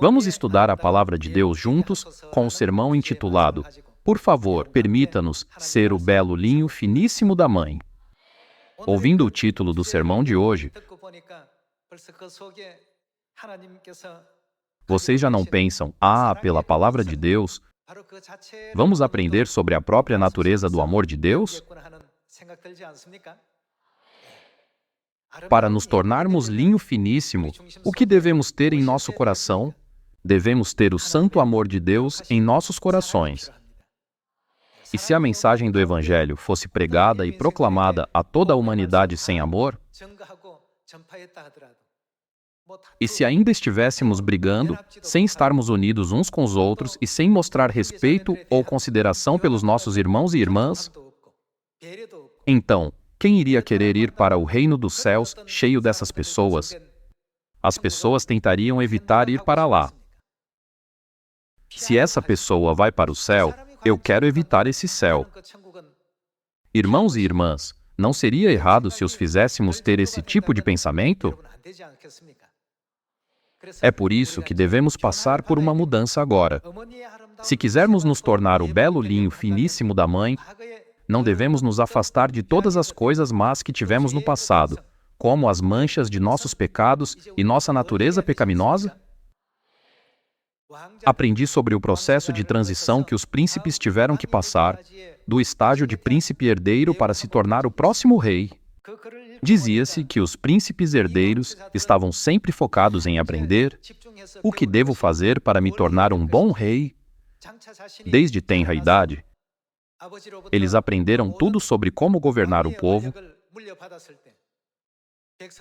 Vamos estudar a palavra de Deus juntos com o sermão intitulado Por favor, permita-nos ser o belo linho finíssimo da mãe. Ouvindo o título do sermão de hoje, vocês já não pensam, pela palavra de Deus, vamos aprender sobre a própria natureza do amor de Deus? Para nos tornarmos linho finíssimo, o que devemos ter em nosso coração? Devemos ter o santo amor de Deus em nossos corações. E se a mensagem do Evangelho fosse pregada e proclamada a toda a humanidade sem amor? E se ainda estivéssemos brigando, sem estarmos unidos uns com os outros e sem mostrar respeito ou consideração pelos nossos irmãos e irmãs? Então, quem iria querer ir para o reino dos céus cheio dessas pessoas? As pessoas tentariam evitar ir para lá. Se essa pessoa vai para o céu, eu quero evitar esse céu. Irmãos e irmãs, não seria errado se os fizéssemos ter esse tipo de pensamento? É por isso que devemos passar por uma mudança agora. Se quisermos nos tornar o belo linho finíssimo da mãe, não devemos nos afastar de todas as coisas más que tivemos no passado, como as manchas de nossos pecados e nossa natureza pecaminosa? Aprendi sobre o processo de transição que os príncipes tiveram que passar, do estágio de príncipe herdeiro para se tornar o próximo rei. Dizia-se que os príncipes herdeiros estavam sempre focados em aprender o que devo fazer para me tornar um bom rei. Desde tenra idade, eles aprenderam tudo sobre como governar o povo,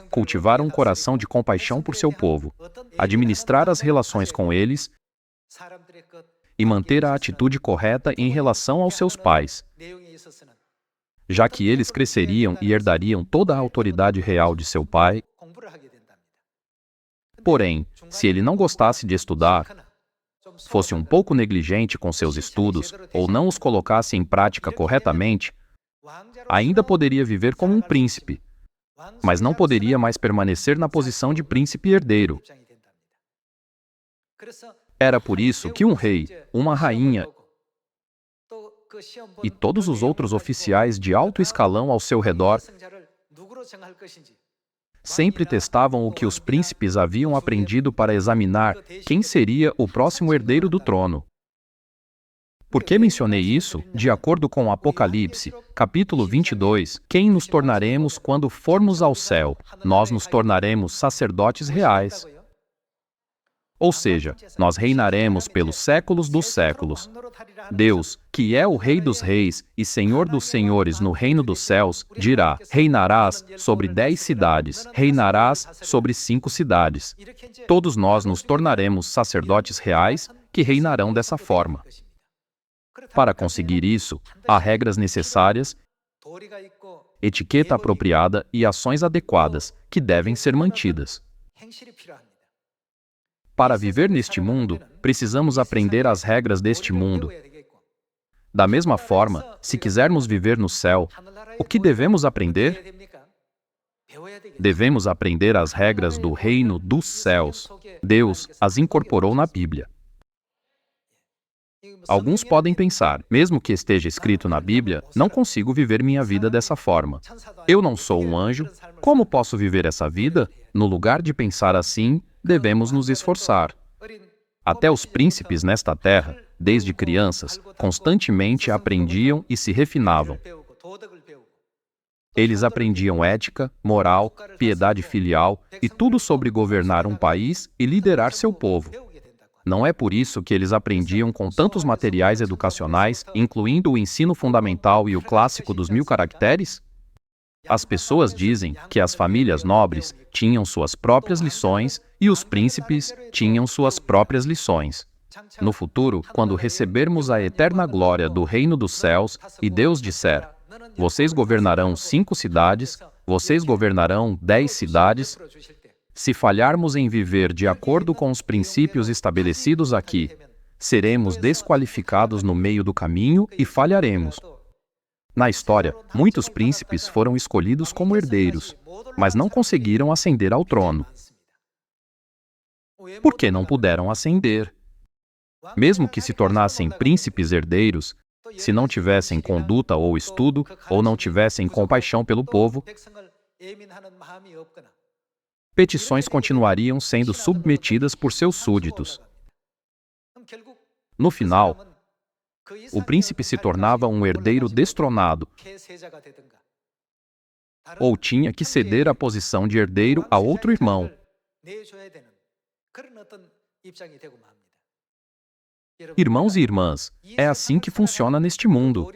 cultivar um coração de compaixão por seu povo, administrar as relações com eles e manter a atitude correta em relação aos seus pais, já que eles cresceriam e herdariam toda a autoridade real de seu pai. Porém, se ele não gostasse de estudar, fosse um pouco negligente com seus estudos ou não os colocasse em prática corretamente, ainda poderia viver como um príncipe, mas não poderia mais permanecer na posição de príncipe herdeiro. Era por isso que um rei, uma rainha e todos os outros oficiais de alto escalão ao seu redor sempre testavam o que os príncipes haviam aprendido para examinar quem seria o próximo herdeiro do trono. Por que mencionei isso? De acordo com Apocalipse, capítulo 22, quem nos tornaremos quando formos ao céu? Nós nos tornaremos sacerdotes reais. Ou seja, nós reinaremos pelos séculos dos séculos. Deus, que é o Rei dos Reis e Senhor dos Senhores no reino dos céus, dirá: reinarás sobre 10 cidades, reinarás sobre 5 cidades. Todos nós nos tornaremos sacerdotes reais que reinarão dessa forma. Para conseguir isso, há regras necessárias, etiqueta apropriada e ações adequadas que devem ser mantidas. Para viver neste mundo, precisamos aprender as regras deste mundo. Da mesma forma, se quisermos viver no céu, o que devemos aprender? Devemos aprender as regras do reino dos céus. Deus as incorporou na Bíblia. Alguns podem pensar, mesmo que esteja escrito na Bíblia, não consigo viver minha vida dessa forma. Eu não sou um anjo, como posso viver essa vida? No lugar de pensar assim, devemos nos esforçar. Até os príncipes nesta terra, desde crianças, constantemente aprendiam e se refinavam. Eles aprendiam ética, moral, piedade filial e tudo sobre governar um país e liderar seu povo. Não é por isso que eles aprendiam com tantos materiais educacionais, incluindo o ensino fundamental e o clássico dos 1000 caracteres? As pessoas dizem que as famílias nobres tinham suas próprias lições e os príncipes tinham suas próprias lições. No futuro, quando recebermos a eterna glória do reino dos céus e Deus disser: vocês governarão 5 cidades, vocês governarão 10 cidades, se falharmos em viver de acordo com os princípios estabelecidos aqui, seremos desqualificados no meio do caminho e falharemos. Na história, muitos príncipes foram escolhidos como herdeiros, mas não conseguiram ascender ao trono. Por que não puderam ascender? Mesmo que se tornassem príncipes herdeiros, se não tivessem conduta ou estudo, ou não tivessem compaixão pelo povo, petições continuariam sendo submetidas por seus súditos. No final, o príncipe se tornava um herdeiro destronado, ou tinha que ceder a posição de herdeiro a outro irmão. Irmãos e irmãs, é assim que funciona neste mundo.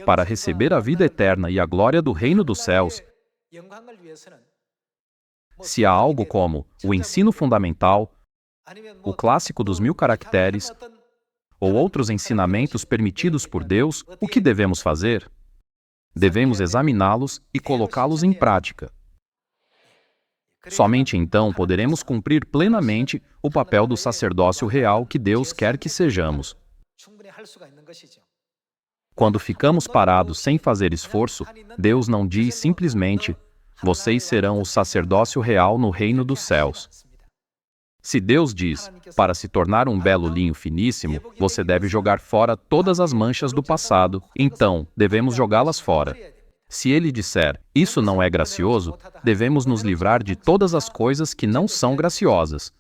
Para receber a vida eterna e a glória do reino dos céus, se há algo como o ensino fundamental, o clássico dos 1000 caracteres, ou outros ensinamentos permitidos por Deus, o que devemos fazer? Devemos examiná-los e colocá-los em prática. Somente então poderemos cumprir plenamente o papel do sacerdócio real que Deus quer que sejamos. Quando ficamos parados sem fazer esforço, Deus não diz simplesmente: vocês serão o sacerdócio real no reino dos céus. Se Deus diz, para se tornar um belo linho finíssimo, você deve jogar fora todas as manchas do passado, então devemos jogá-las fora. Se Ele disser, isso não é gracioso, devemos nos livrar de todas as coisas que não são graciosas.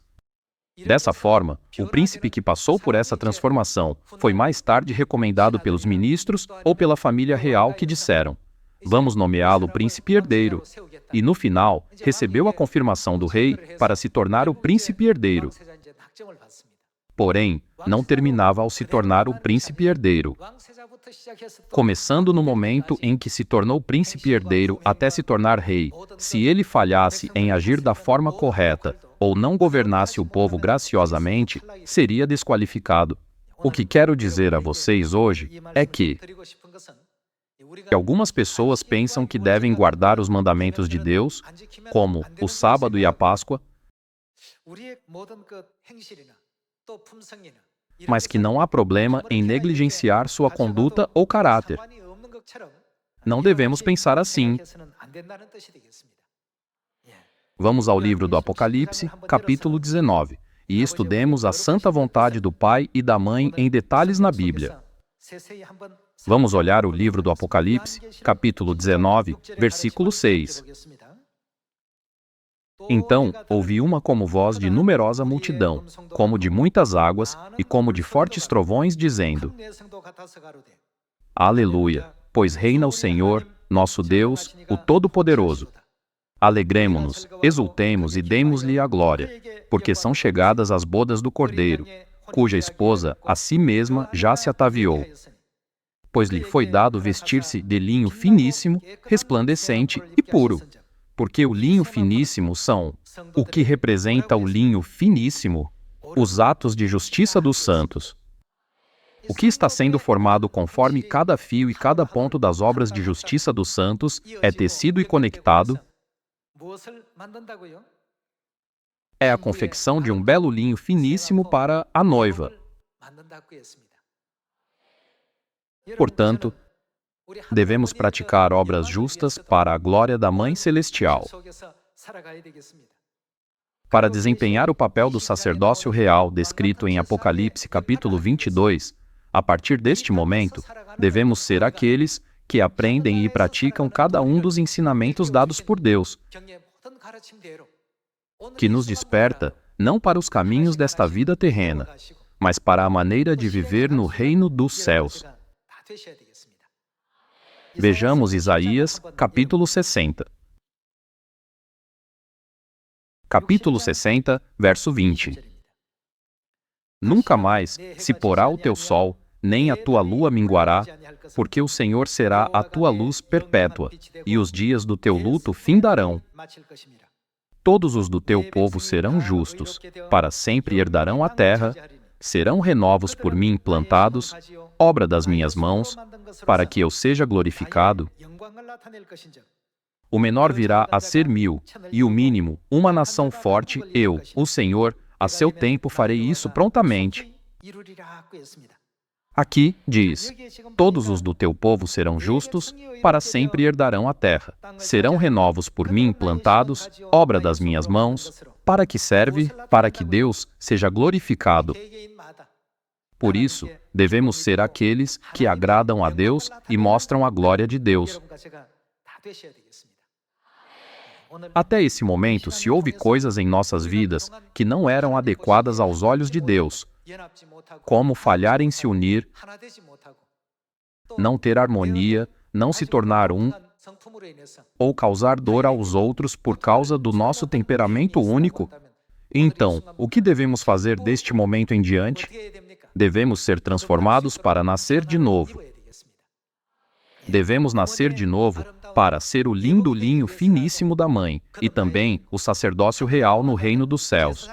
Dessa forma, o príncipe que passou por essa transformação foi mais tarde recomendado pelos ministros ou pela família real que disseram: vamos nomeá-lo príncipe herdeiro. E no final, recebeu a confirmação do rei para se tornar o príncipe herdeiro. Porém, não terminava ao se tornar o príncipe herdeiro. Começando no momento em que se tornou príncipe herdeiro até se tornar rei, se ele falhasse em agir da forma correta ou não governasse o povo graciosamente, seria desqualificado. O que quero dizer a vocês hoje é que algumas pessoas pensam que devem guardar os mandamentos de Deus, como o sábado e a Páscoa, mas que não há problema em negligenciar sua conduta ou caráter. Não devemos pensar assim. Vamos ao livro do Apocalipse, capítulo 19, e estudemos a santa vontade do Pai e da Mãe em detalhes na Bíblia. Vamos olhar o livro do Apocalipse, capítulo 19, versículo 6. Então, ouvi uma como voz de numerosa multidão, como de muitas águas e como de fortes trovões, dizendo: Aleluia, pois reina o Senhor, nosso Deus, o Todo-Poderoso. Alegremo-nos, exultemos e demos-lhe a glória, porque são chegadas as bodas do Cordeiro, cuja esposa a si mesma já se ataviou. Pois lhe foi dado vestir-se de linho finíssimo, resplandecente e puro. Porque o linho finíssimo são, o que representa o linho finíssimo, os atos de justiça dos santos. O que está sendo formado conforme cada fio e cada ponto das obras de justiça dos santos é tecido e conectado, é a confecção de um belo linho finíssimo para a noiva. Portanto, devemos praticar obras justas para a glória da Mãe Celestial. Para desempenhar o papel do sacerdócio real descrito em Apocalipse capítulo 22, a partir deste momento, devemos ser aqueles que aprendem e praticam cada um dos ensinamentos dados por Deus, que nos desperta não para os caminhos desta vida terrena, mas para a maneira de viver no reino dos céus. Vejamos Isaías, capítulo 60. Capítulo 60, verso 20. Nunca mais se porá o teu sol, nem a tua lua minguará, porque o Senhor será a tua luz perpétua, e os dias do teu luto findarão. Todos os do teu povo serão justos, para sempre herdarão a terra, serão renovos por mim plantados, obra das minhas mãos, para que eu seja glorificado. O menor virá a ser 1000, e o mínimo, uma nação forte, eu, o Senhor, a seu tempo farei isso prontamente. Aqui diz: todos os do teu povo serão justos, para sempre herdarão a terra. Serão renovos por mim plantados, obra das minhas mãos. Para que serve? Para que Deus seja glorificado. Por isso, devemos ser aqueles que agradam a Deus e mostram a glória de Deus. Até esse momento, se houve coisas em nossas vidas que não eram adequadas aos olhos de Deus, como falhar em se unir, não ter harmonia, não se tornar um, ou causar dor aos outros por causa do nosso temperamento único, então, o que devemos fazer deste momento em diante? Devemos ser transformados para nascer de novo. Devemos nascer de novo para ser o lindo linho finíssimo da mãe e também o sacerdócio real no reino dos céus.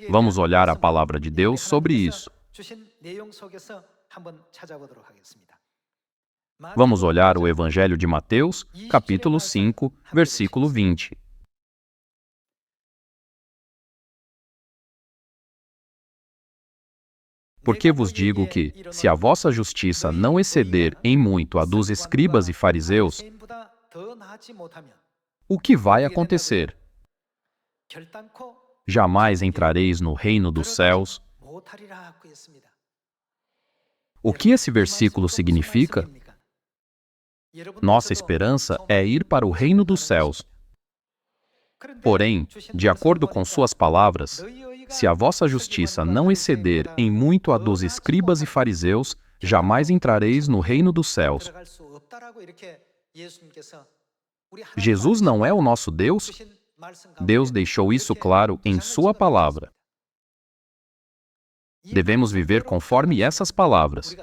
Vamos olhar a palavra de Deus sobre isso. Vamos olhar o Evangelho de Mateus, capítulo 5, versículo 20. Porque vos digo que, se a vossa justiça não exceder em muito a dos escribas e fariseus, o que vai acontecer? Jamais entrareis no reino dos céus. O que esse versículo significa? Nossa esperança é ir para o reino dos céus. Porém, de acordo com suas palavras, se a vossa justiça não exceder em muito a dos escribas e fariseus, jamais entrareis no reino dos céus. Jesus não é o nosso Deus? Deus deixou isso claro em sua palavra. Devemos viver conforme essas palavras.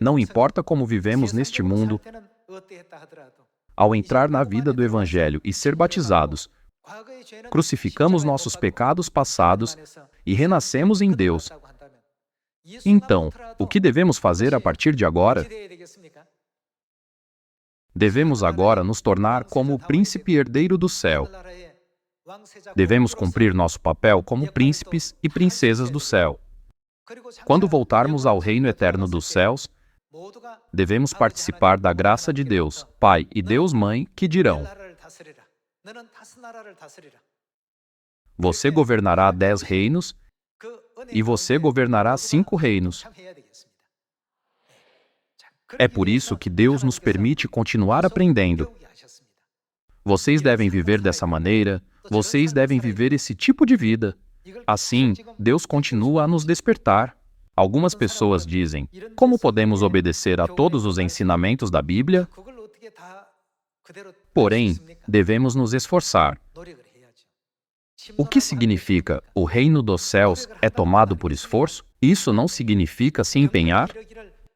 Não importa como vivemos neste mundo, ao entrar na vida do Evangelho e ser batizados, crucificamos nossos pecados passados e renascemos em Deus. Então, o que devemos fazer a partir de agora? Devemos agora nos tornar como o príncipe herdeiro do céu. Devemos cumprir nosso papel como príncipes e princesas do céu. Quando voltarmos ao reino eterno dos céus, devemos participar da graça de Deus, Pai e Deus Mãe, que dirão: você governará 10 reinos e você governará 5 reinos. É por isso que Deus nos permite continuar aprendendo. Vocês devem viver dessa maneira, vocês devem viver esse tipo de vida. Assim, Deus continua a nos despertar. Algumas pessoas dizem: como podemos obedecer a todos os ensinamentos da Bíblia? Porém, devemos nos esforçar. O que significa o reino dos céus é tomado por esforço? Isso não significa se empenhar?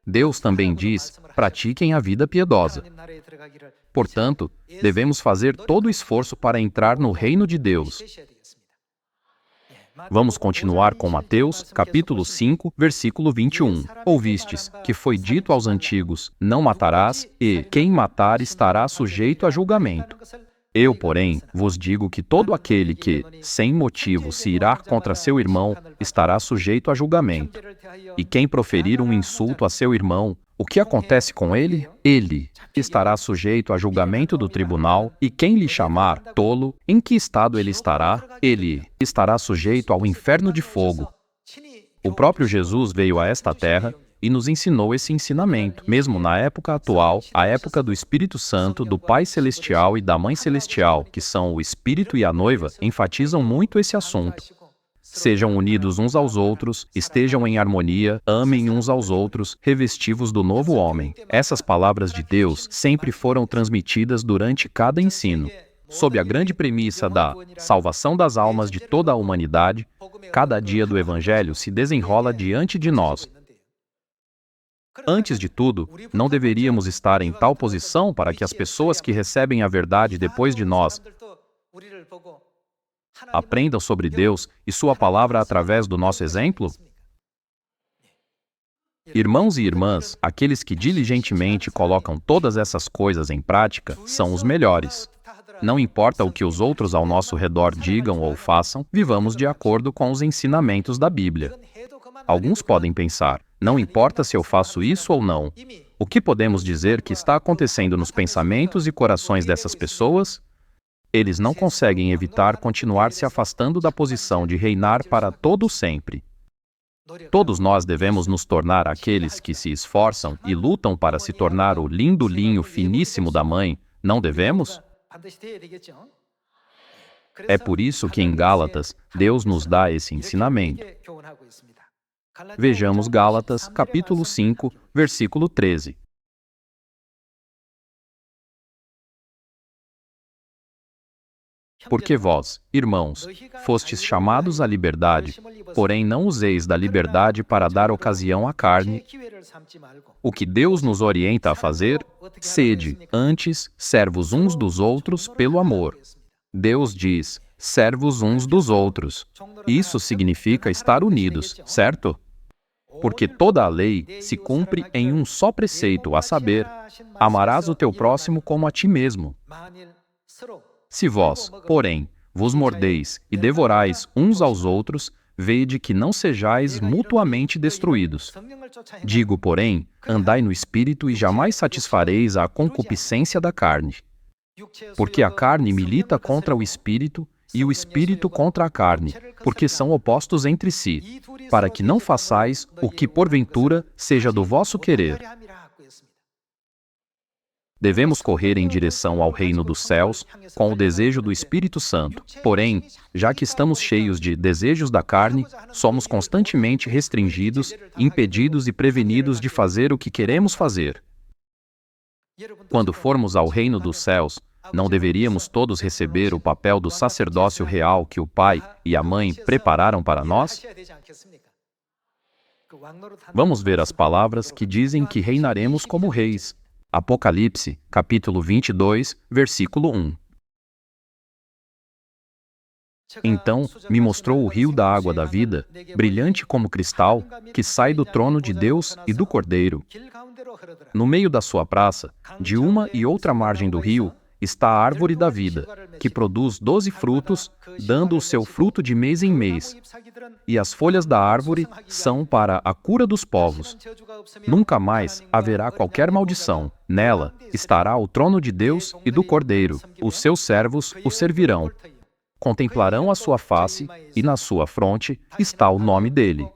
Deus também diz: pratiquem a vida piedosa. Portanto, devemos fazer todo o esforço para entrar no reino de Deus. Vamos continuar com Mateus, capítulo 5, versículo 21. Ouvistes que foi dito aos antigos: não matarás, e quem matar estará sujeito a julgamento. Eu, porém, vos digo que todo aquele que, sem motivo, se irá contra seu irmão, estará sujeito a julgamento. E quem proferir um insulto a seu irmão, o que acontece com ele? Ele estará sujeito a julgamento do tribunal, e quem lhe chamar tolo, em que estado ele estará? Ele estará sujeito ao inferno de fogo. O próprio Jesus veio a esta terra e nos ensinou esse ensinamento. Mesmo na época atual, a época do Espírito Santo, do Pai Celestial e da Mãe Celestial, que são o Espírito e a noiva, enfatizam muito esse assunto. Sejam unidos uns aos outros, estejam em harmonia, amem uns aos outros, revestivos do novo homem. Essas palavras de Deus sempre foram transmitidas durante cada ensino. Sob a grande premissa da salvação das almas de toda a humanidade, cada dia do Evangelho se desenrola diante de nós. Antes de tudo, não deveríamos estar em tal posição para que as pessoas que recebem a verdade depois de nós aprendam sobre Deus e sua palavra através do nosso exemplo? Irmãos e irmãs, aqueles que diligentemente colocam todas essas coisas em prática são os melhores. Não importa o que os outros ao nosso redor digam ou façam, vivamos de acordo com os ensinamentos da Bíblia. Alguns podem pensar, não importa se eu faço isso ou não. O que podemos dizer que está acontecendo nos pensamentos e corações dessas pessoas? Eles não conseguem evitar continuar se afastando da posição de reinar para todo sempre. Todos nós devemos nos tornar aqueles que se esforçam e lutam para se tornar o lindo linho finíssimo da mãe, não devemos? É por isso que em Gálatas, Deus nos dá esse ensinamento. Vejamos Gálatas, capítulo 5, versículo 13. Porque vós, irmãos, fostes chamados à liberdade, porém não useis da liberdade para dar ocasião à carne. O que Deus nos orienta a fazer, sede, antes, servos uns dos outros pelo amor. Deus diz, servos uns dos outros. Isso significa estar unidos, certo? Porque toda a lei se cumpre em um só preceito, a saber, amarás o teu próximo como a ti mesmo. Se vós, porém, vos mordeis e devorais uns aos outros, vede que não sejais mutuamente destruídos. Digo, porém, andai no Espírito e jamais satisfareis a concupiscência da carne. Porque a carne milita contra o Espírito e o Espírito contra a carne, porque são opostos entre si, para que não façais o que porventura seja do vosso querer. Devemos correr em direção ao reino dos céus com o desejo do Espírito Santo. Porém, já que estamos cheios de desejos da carne, somos constantemente restringidos, impedidos e prevenidos de fazer o que queremos fazer. Quando formos ao reino dos céus, não deveríamos todos receber o papel do sacerdócio real que o pai e a mãe prepararam para nós? Vamos ver as palavras que dizem que reinaremos como reis. Apocalipse, capítulo 22, versículo 1. Então me mostrou o rio da água da vida, brilhante como cristal, que sai do trono de Deus e do Cordeiro. No meio da sua praça, de uma e outra margem do rio, está a árvore da vida, que produz 12 frutos, dando o seu fruto de mês em mês. E as folhas da árvore são para a cura dos povos. Nunca mais haverá qualquer maldição. Nela estará o trono de Deus e do Cordeiro. Os seus servos o servirão. Contemplarão a sua face, e na sua fronte está o nome dele.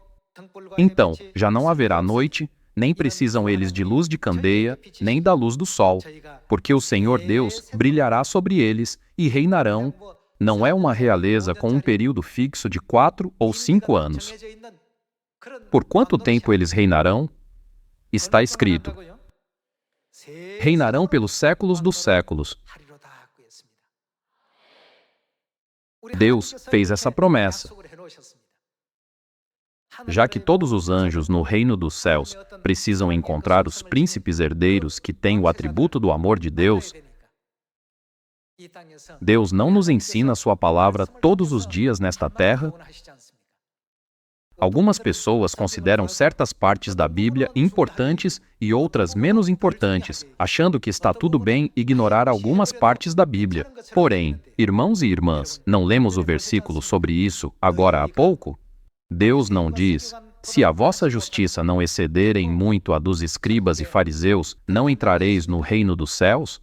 Então, já não haverá noite, nem precisam eles de luz de candeia, nem da luz do sol, porque o Senhor Deus brilhará sobre eles e reinarão. Não é uma realeza com um período fixo de 4 ou 5 anos. Por quanto tempo eles reinarão? Está escrito: reinarão pelos séculos dos séculos. Deus fez essa promessa. Já que todos os anjos no reino dos céus precisam encontrar os príncipes herdeiros que têm o atributo do amor de Deus, Deus não nos ensina sua palavra todos os dias nesta terra? Algumas pessoas consideram certas partes da Bíblia importantes e outras menos importantes, achando que está tudo bem ignorar algumas partes da Bíblia. Porém, irmãos e irmãs, não lemos o versículo sobre isso agora há pouco? Deus não diz: se a vossa justiça não exceder em muito a dos escribas e fariseus, não entrareis no reino dos céus?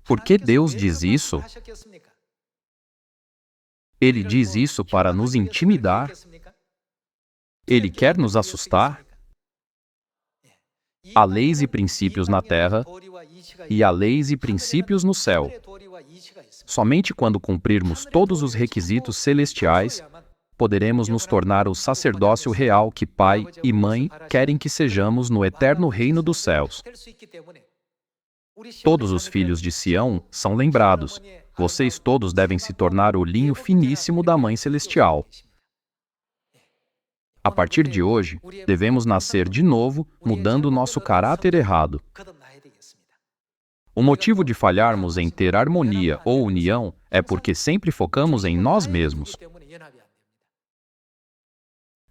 Por que Deus diz isso? Ele diz isso para nos intimidar? Ele quer nos assustar? Há leis e princípios na terra, e há leis e princípios no céu. Somente quando cumprirmos todos os requisitos celestiais, poderemos nos tornar o sacerdócio real que pai e mãe querem que sejamos no eterno reino dos céus. Todos os filhos de Sião são lembrados. Vocês todos devem se tornar o linho finíssimo da Mãe Celestial. A partir de hoje, devemos nascer de novo, mudando nosso caráter errado. O motivo de falharmos em ter harmonia ou união é porque sempre focamos em nós mesmos.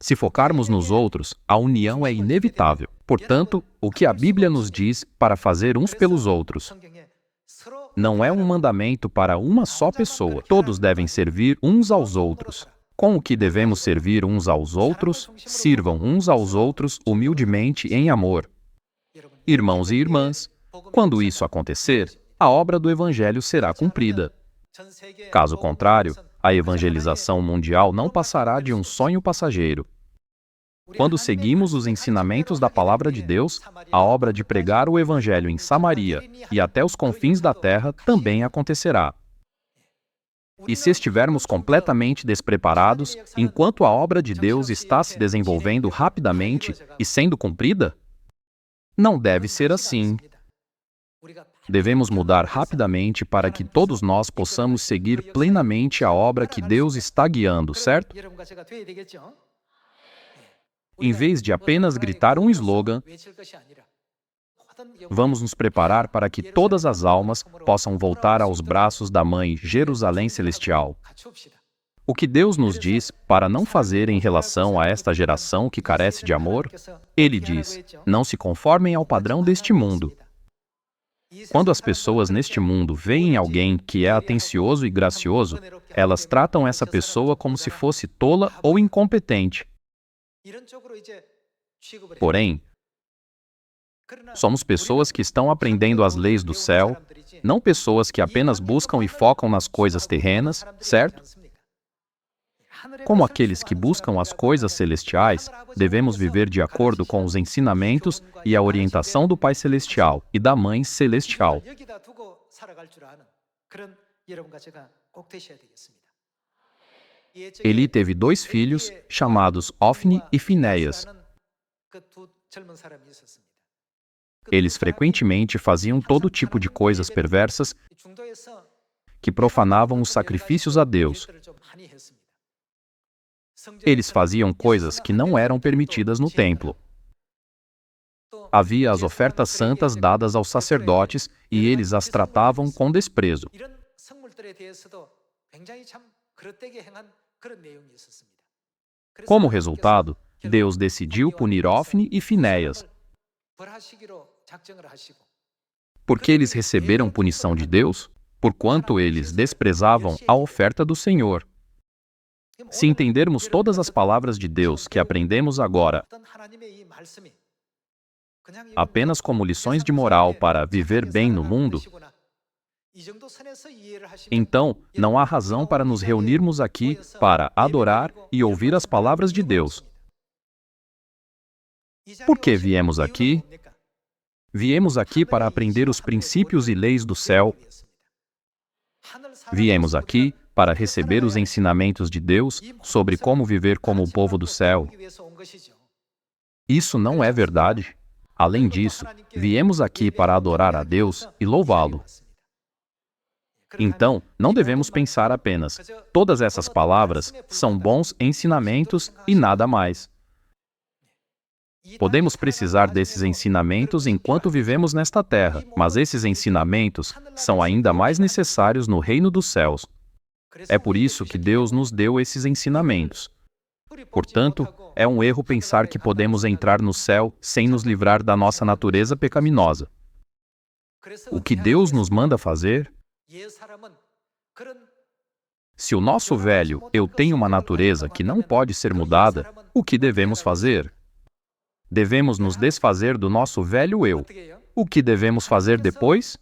Se focarmos nos outros, a união é inevitável. Portanto, o que a Bíblia nos diz para fazer uns pelos outros? Não é um mandamento para uma só pessoa. Todos devem servir uns aos outros. Com o que devemos servir uns aos outros, sirvam uns aos outros humildemente em amor. Irmãos e irmãs, quando isso acontecer, a obra do Evangelho será cumprida. Caso contrário, a evangelização mundial não passará de um sonho passageiro. Quando seguimos os ensinamentos da Palavra de Deus, a obra de pregar o Evangelho em Samaria e até os confins da terra também acontecerá. E se estivermos completamente despreparados, enquanto a obra de Deus está se desenvolvendo rapidamente e sendo cumprida? Não deve ser assim. Devemos mudar rapidamente para que todos nós possamos seguir plenamente a obra que Deus está guiando, certo? Em vez de apenas gritar um slogan, vamos nos preparar para que todas as almas possam voltar aos braços da Mãe Jerusalém Celestial. O que Deus nos diz para não fazer em relação a esta geração que carece de amor? Ele diz: não se conformem ao padrão deste mundo. Quando as pessoas neste mundo veem alguém que é atencioso e gracioso, elas tratam essa pessoa como se fosse tola ou incompetente. Porém, somos pessoas que estão aprendendo as leis do céu, não pessoas que apenas buscam e focam nas coisas terrenas, certo? Como aqueles que buscam as coisas celestiais, devemos viver de acordo com os ensinamentos e a orientação do Pai Celestial e da Mãe Celestial. Eli teve 2 filhos, chamados Ofni e Finéias. Eles frequentemente faziam todo tipo de coisas perversas que profanavam os sacrifícios a Deus. Eles faziam coisas que não eram permitidas no templo. Havia as ofertas santas dadas aos sacerdotes e eles as tratavam com desprezo. Como resultado, Deus decidiu punir Ofni e Finéias. Porque eles receberam punição de Deus, porquanto eles desprezavam a oferta do Senhor. Se entendermos todas as palavras de Deus que aprendemos agora apenas como lições de moral para viver bem no mundo, então não há razão para nos reunirmos aqui para adorar e ouvir as palavras de Deus. Por que viemos aqui? Viemos aqui para aprender os princípios e leis do céu. Viemos aqui para receber os ensinamentos de Deus sobre como viver como o povo do céu. Isso não é verdade. Além disso, viemos aqui para adorar a Deus e louvá-lo. Então, não devemos pensar apenas, todas essas palavras são bons ensinamentos e nada mais. Podemos precisar desses ensinamentos enquanto vivemos nesta terra, mas esses ensinamentos são ainda mais necessários no reino dos céus. É por isso que Deus nos deu esses ensinamentos. Portanto, é um erro pensar que podemos entrar no céu sem nos livrar da nossa natureza pecaminosa. O que Deus nos manda fazer? Se o nosso velho eu tem uma natureza que não pode ser mudada, o que devemos fazer? Devemos nos desfazer do nosso velho eu. O que devemos fazer depois?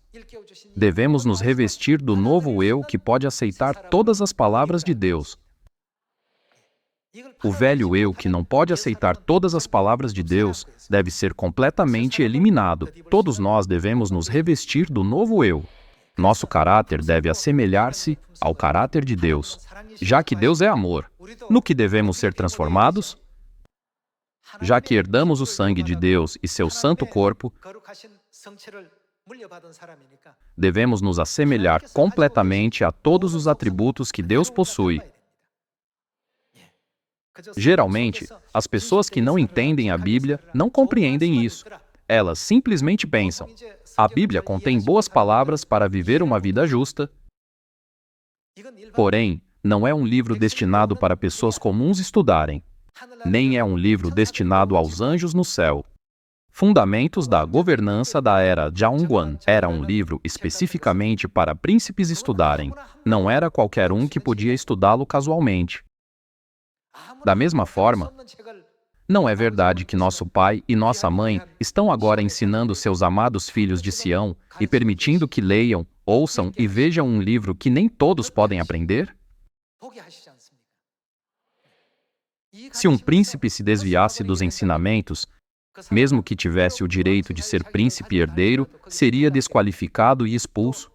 Devemos nos revestir do novo eu que pode aceitar todas as palavras de Deus. O velho eu que não pode aceitar todas as palavras de Deus deve ser completamente eliminado. Todos nós devemos nos revestir do novo eu. Nosso caráter deve assemelhar-se ao caráter de Deus, já que Deus é amor. No que devemos ser transformados? Já que herdamos o sangue de Deus e seu santo corpo, devemos nos assemelhar completamente a todos os atributos que Deus possui. Geralmente, as pessoas que não entendem a Bíblia não compreendem isso. Elas simplesmente pensam: a Bíblia contém boas palavras para viver uma vida justa. Porém, não é um livro destinado para pessoas comuns estudarem. Nem é um livro destinado aos anjos no céu. Fundamentos da Governança da Era Zhongguan era um livro especificamente para príncipes estudarem. Não era qualquer um que podia estudá-lo casualmente. Da mesma forma, não é verdade que nosso pai e nossa mãe estão agora ensinando seus amados filhos de Sião e permitindo que leiam, ouçam e vejam um livro que nem todos podem aprender? Se um príncipe se desviasse dos ensinamentos, mesmo que tivesse o direito de ser príncipe herdeiro, seria desqualificado e expulso.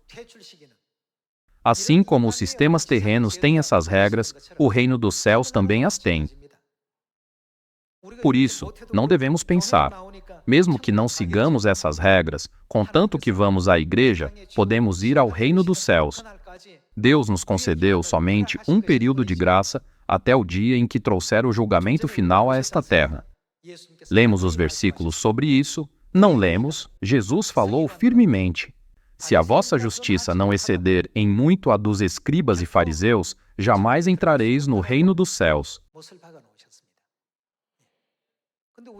Assim como os sistemas terrenos têm essas regras, o reino dos céus também as tem. Por isso, não devemos pensar, mesmo que não sigamos essas regras, contanto que vamos à igreja, podemos ir ao reino dos céus. Deus nos concedeu somente um período de graça até o dia em que trouxer o julgamento final a esta terra. Lemos os versículos sobre isso? Não lemos? Jesus falou firmemente: se a vossa justiça não exceder em muito a dos escribas e fariseus, jamais entrareis no reino dos céus.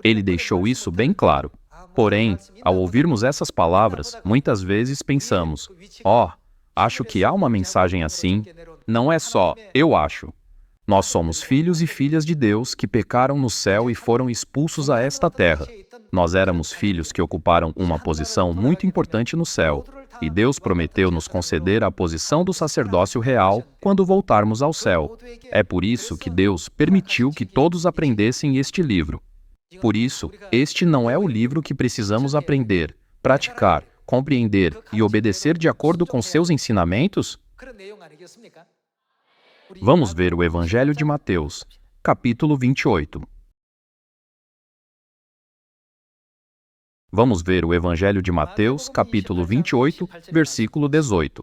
Ele deixou isso bem claro. Porém, ao ouvirmos essas palavras, muitas vezes pensamos: acho que há uma mensagem assim. Não é só, eu acho. Nós somos filhos e filhas de Deus que pecaram no céu e foram expulsos a esta terra. Nós éramos filhos que ocuparam uma posição muito importante no céu, e Deus prometeu nos conceder a posição do sacerdócio real quando voltarmos ao céu. É por isso que Deus permitiu que todos aprendessem este livro. Por isso, este não é o livro que precisamos aprender, praticar, compreender e obedecer de acordo com seus ensinamentos? Vamos ver o Evangelho de Mateus, capítulo 28. Vamos ver o Evangelho de Mateus, capítulo 28, versículo 18.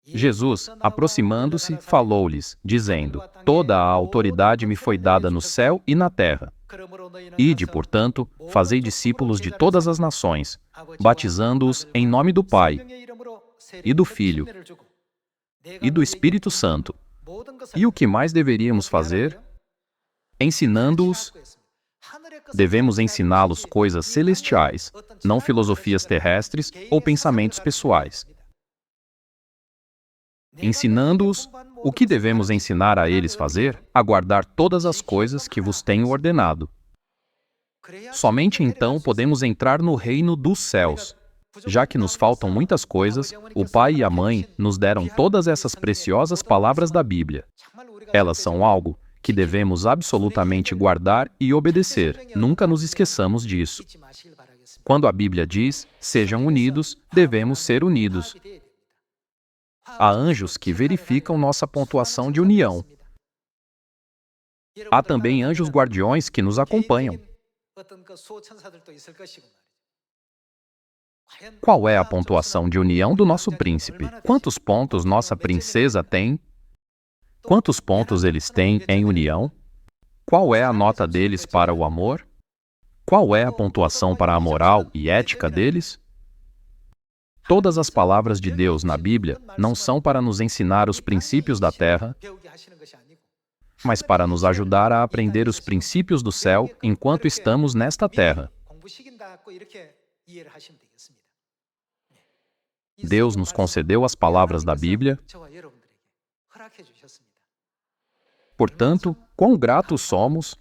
Jesus, aproximando-se, falou-lhes, dizendo: toda a autoridade me foi dada no céu e na terra. Ide, portanto, fazei discípulos de todas as nações, batizando-os em nome do Pai, e do Filho, e do Espírito Santo. E o que mais deveríamos fazer? Ensinando-os. Devemos ensiná-los coisas celestiais, não filosofias terrestres ou pensamentos pessoais. Ensinando-os, o que devemos ensinar a eles fazer? A guardar todas as coisas que vos tenho ordenado. Somente então podemos entrar no reino dos céus. Já que nos faltam muitas coisas, o pai e a mãe nos deram todas essas preciosas palavras da Bíblia. Elas são algo que devemos absolutamente guardar e obedecer. Nunca nos esqueçamos disso. Quando a Bíblia diz, sejam unidos, devemos ser unidos. Há anjos que verificam nossa pontuação de união. Há também anjos guardiões que nos acompanham. Qual é a pontuação de união do nosso príncipe? Quantos pontos nossa princesa tem? Quantos pontos eles têm em união? Qual é a nota deles para o amor? Qual é a pontuação para a moral e ética deles? Todas as palavras de Deus na Bíblia não são para nos ensinar os princípios da terra, mas para nos ajudar a aprender os princípios do céu enquanto estamos nesta terra. Deus nos concedeu as palavras da Bíblia. Portanto, quão gratos somos!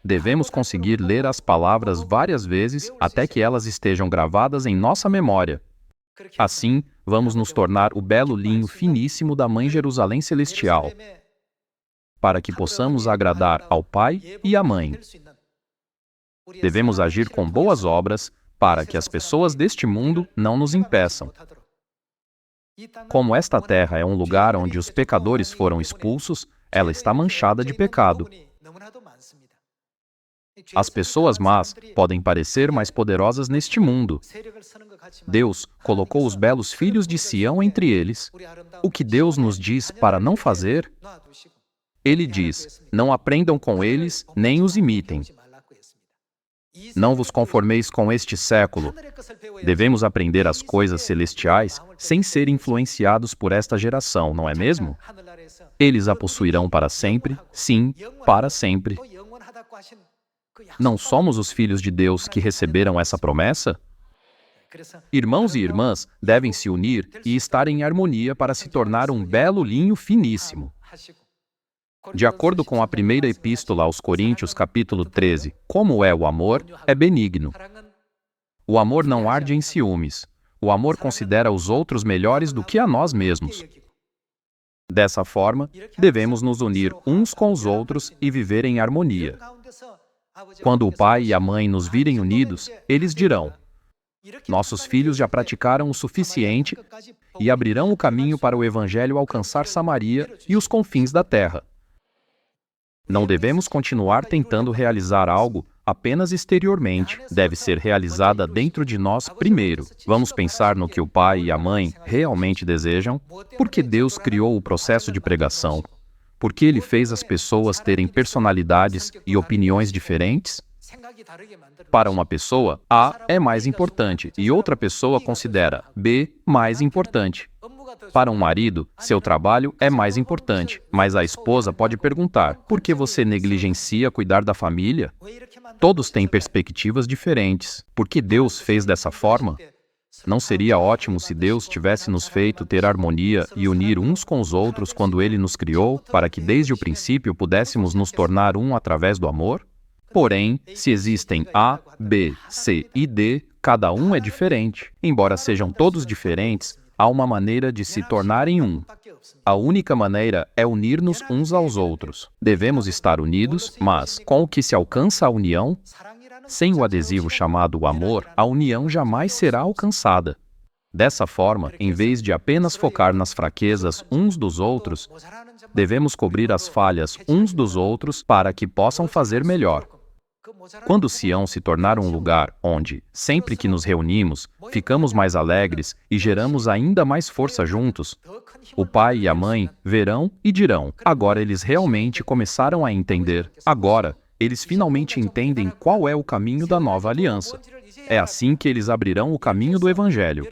Devemos conseguir ler as palavras várias vezes até que elas estejam gravadas em nossa memória. Assim, vamos nos tornar o belo linho finíssimo da Mãe Jerusalém Celestial, para que possamos agradar ao Pai e à Mãe. Devemos agir com boas obras para que as pessoas deste mundo não nos impeçam. Como esta terra é um lugar onde os pecadores foram expulsos, ela está manchada de pecado. As pessoas más podem parecer mais poderosas neste mundo. Deus colocou os belos filhos de Sião entre eles. O que Deus nos diz para não fazer? Ele diz: não aprendam com eles, nem os imitem. Não vos conformeis com este século. Devemos aprender as coisas celestiais sem ser influenciados por esta geração, não é mesmo? Eles a possuirão para sempre, sim, para sempre. Não somos os filhos de Deus que receberam essa promessa? Irmãos e irmãs devem se unir e estar em harmonia para se tornar um belo linho finíssimo. De acordo com a primeira epístola aos Coríntios, capítulo 13, como é o amor? É benigno. O amor não arde em ciúmes. O amor considera os outros melhores do que a nós mesmos. Dessa forma, devemos nos unir uns com os outros e viver em harmonia. Quando o pai e a mãe nos virem unidos, eles dirão: nossos filhos já praticaram o suficiente e abrirão o caminho para o Evangelho alcançar Samaria e os confins da terra. Não devemos continuar tentando realizar algo apenas exteriormente. Deve ser realizada dentro de nós primeiro. Vamos pensar no que o pai e a mãe realmente desejam? Porque Deus criou o processo de pregação? Porque Ele fez as pessoas terem personalidades e opiniões diferentes? Para uma pessoa, A é mais importante e outra pessoa considera B mais importante. Para um marido, seu trabalho é mais importante, mas a esposa pode perguntar: por que você negligencia cuidar da família? Todos têm perspectivas diferentes. Por que Deus fez dessa forma? Não seria ótimo se Deus tivesse nos feito ter harmonia e unir uns com os outros quando Ele nos criou, para que desde o princípio pudéssemos nos tornar um através do amor? Porém, se existem A, B, C e D, cada um é diferente. Embora sejam todos diferentes, há uma maneira de se tornarem um. A única maneira é unir-nos uns aos outros. Devemos estar unidos, mas com o que se alcança a união? Sem o adesivo chamado amor, a união jamais será alcançada. Dessa forma, em vez de apenas focar nas fraquezas uns dos outros, devemos cobrir as falhas uns dos outros para que possam fazer melhor. Quando Sião se tornar um lugar onde, sempre que nos reunimos, ficamos mais alegres e geramos ainda mais força juntos, o pai e a mãe verão e dirão: agora eles realmente começaram a entender. Agora, eles finalmente entendem qual é o caminho da nova aliança. É assim que eles abrirão o caminho do Evangelho.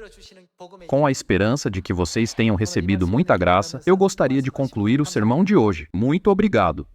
Com a esperança de que vocês tenham recebido muita graça, eu gostaria de concluir o sermão de hoje. Muito obrigado.